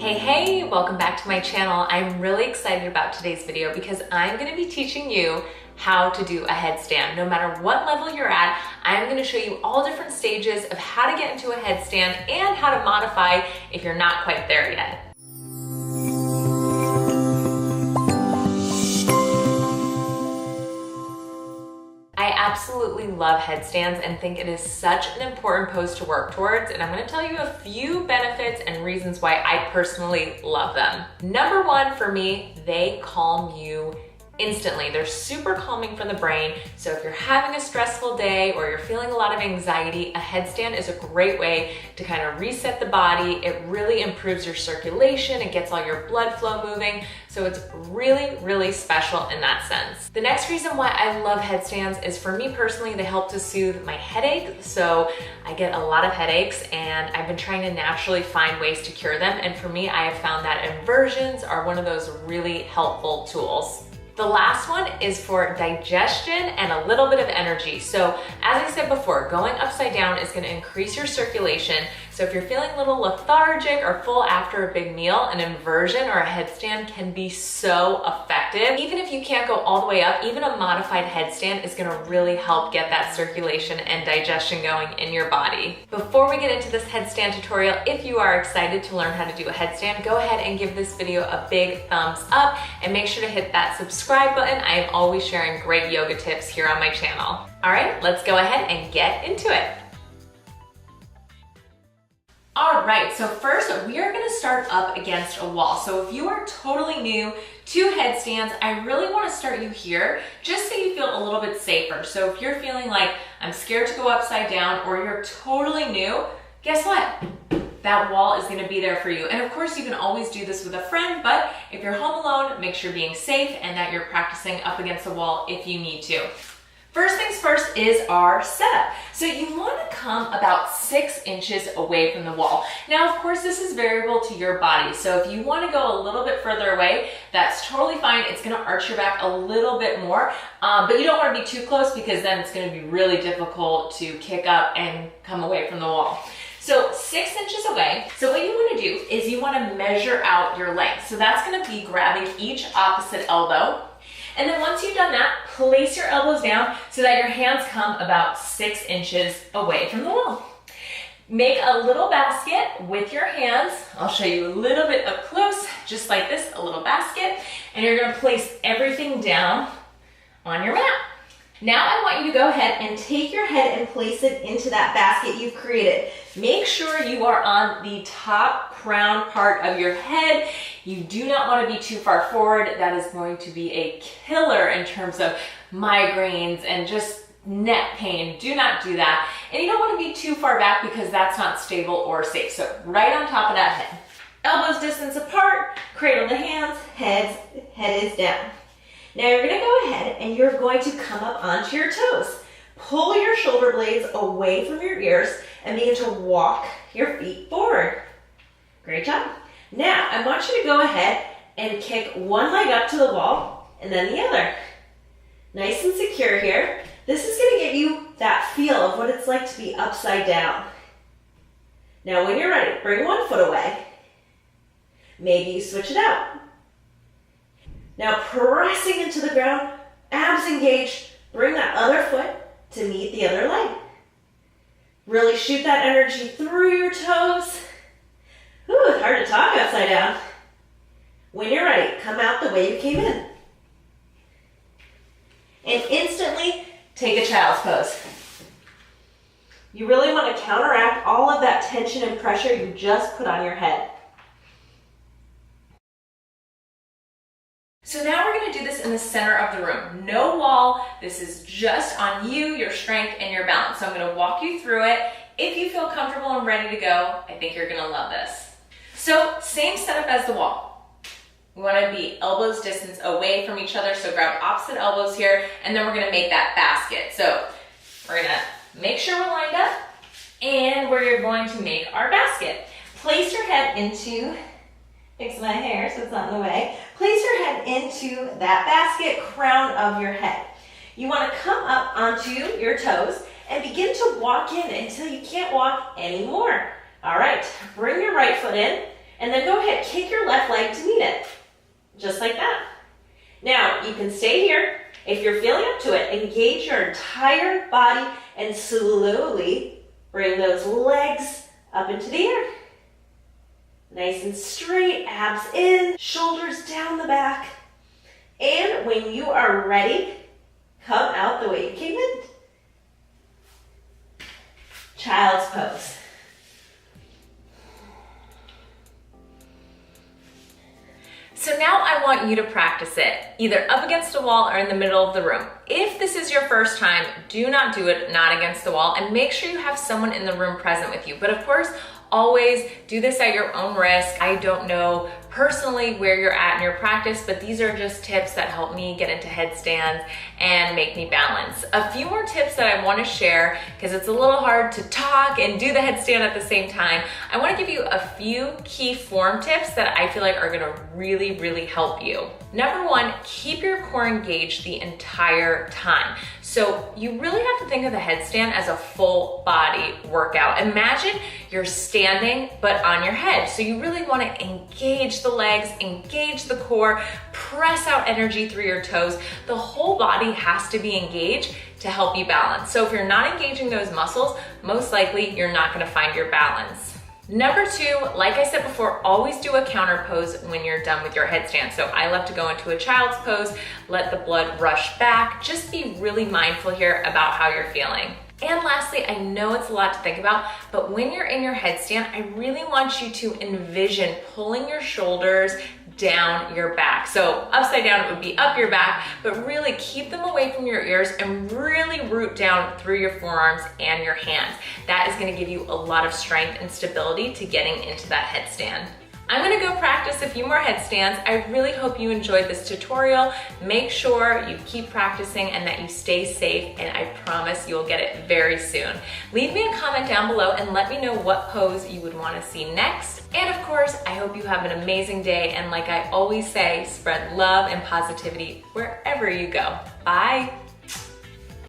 Hey, welcome back to my channel. I'm really excited about today's video because I'm going to be teaching you how to do a headstand. No matter what level you're at, I'm going to show you all different stages of how to get into a headstand and how to modify if you're not quite there yet. I absolutely love headstands and think it is such an important pose to work towards, and I'm going to tell you a few benefits and reasons why I personally love them. Number one, for me, they calm you instantly. They're super calming for the brain. So if you're having a stressful day or you're feeling a lot of anxiety, a headstand is a great way to kind of reset the body. It really improves your circulation. It gets all your blood flow moving. So it's really, really special in that sense. The next reason why I love headstands is, for me personally, they help to soothe my headache. So I get a lot of headaches and I've been trying to naturally find ways to cure them. And for me, I have found that inversions are one of those really helpful tools. The last one is for digestion and a little bit of energy. So as I said before, going upside down is going to increase your circulation. So if you're feeling a little lethargic or full after a big meal, an inversion or a headstand can be so effective. Even if you can't go all the way up, even a modified headstand is going to really help get that circulation and digestion going in your body. Before we get into this headstand tutorial, if you are excited to learn how to do a headstand, go ahead and give this video a big thumbs up and make sure to hit that subscribe button. I am always sharing great yoga tips here on my channel. All right, let's go ahead and get into it. All right, so first we are gonna start up against a wall. So if you are totally new to headstands, I really wanna start you here just so you feel a little bit safer. So if you're feeling like I'm scared to go upside down or you're totally new, guess what? That wall is gonna be there for you. And of course you can always do this with a friend, but if you're home alone, make sure you're being safe and that you're practicing up against the wall if you need to. First things first is our setup. So you want to come about 6 inches away from the wall. Now, of course, this is variable to your body. So if you want to go a little bit further away, that's totally fine. It's going to arch your back a little bit more, but you don't want to be too close because then it's going to be really difficult to kick up and come away from the wall. So 6 inches away. So what you want to do is you want to measure out your length. So that's going to be grabbing each opposite elbow. And then once you've done that, place your elbows down so that your hands come about 6 inches away from the wall. Make a little basket with your hands. I'll show you a little bit up close, just like this, a little basket. And you're gonna place everything down on your mat. Now I want you to go ahead and take your head and place it into that basket you've created. Make sure you are on the top crown part of your head. You do not want to be too far forward. That is going to be a killer in terms of migraines and just neck pain. Do not do that. And you don't want to be too far back because that's not stable or safe. So right on top of that head. Elbows distance apart, cradle the hands, head is down. Now you're going to go ahead and you're going to come up onto your toes. Pull your shoulder blades away from your ears and begin to walk your feet forward. Great job. Now I want you to go ahead and kick one leg up to the wall and then the other. Nice and secure here. This is going to give you that feel of what it's like to be upside down. Now when you're ready, bring one foot away. Maybe you switch it out. Now pressing into the ground, abs engaged, bring that other foot to meet the other leg. Really shoot that energy through your toes. Ooh, hard to talk upside down. When you're ready, come out the way you came in. And instantly take a child's pose. You really want to counteract all of that tension and pressure you just put on your head. So now we're going to do this in the center of the room. No wall. This is just on you, your strength, and your balance. So I'm going to walk you through it. If you feel comfortable and ready to go, I think you're going to love this. So same setup as the wall. We want to be elbows distance away from each other. So grab opposite elbows here, and then we're going to make that basket. So we're going to make sure we're lined up, and we're going to make our basket. Place your head into, fix my hair so it's not in the way. Place your head into that basket, crown of your head. You want to come up onto your toes and begin to walk in until you can't walk anymore. All right, bring your right foot in And then go ahead, kick your left leg to meet it, just like that. Now, you can stay here. If you're feeling up to it, engage your entire body and slowly bring those legs up into the air. Nice and straight, abs in, shoulders down the back. And when you are ready, come out the way you came in. Child's pose. So now I want you to practice it, either up against a wall or in the middle of the room. If this is your first time, do not do it not against the wall, and make sure you have someone in the room present with you. But of course, always do this at your own risk. I don't know personally where you're at in your practice, but these are just tips that help me get into headstands and make me balance. A few more tips that I want to share, because it's a little hard to talk and do the headstand at the same time. I want to give you a few key form tips that I feel like are going to really, really help you. Number one, keep your core engaged the entire time. So you really have to think of the headstand as a full body workout. Imagine you're standing but on your head. So you really want to engage the legs, engage the core, press out energy through your toes. The whole body has to be engaged to help you balance. So if you're not engaging those muscles, most likely you're not going to find your balance. Number two, like I said before, always do a counter pose when you're done with your headstand. So I love to go into a child's pose, let the blood rush back. Just be really mindful here about how you're feeling. And lastly, I know it's a lot to think about, but when you're in your headstand, I really want you to envision pulling your shoulders down your back. So upside down, it would be up your back, but really keep them away from your ears and really root down through your forearms and your hands. That is going to give you a lot of strength and stability to getting into that headstand. I'm gonna go practice a few more headstands. I really hope you enjoyed this tutorial. Make sure you keep practicing and that you stay safe, and I promise you'll get it very soon. Leave me a comment down below and let me know what pose you would wanna see next. And of course, I hope you have an amazing day, and like I always say, spread love and positivity wherever you go. Bye.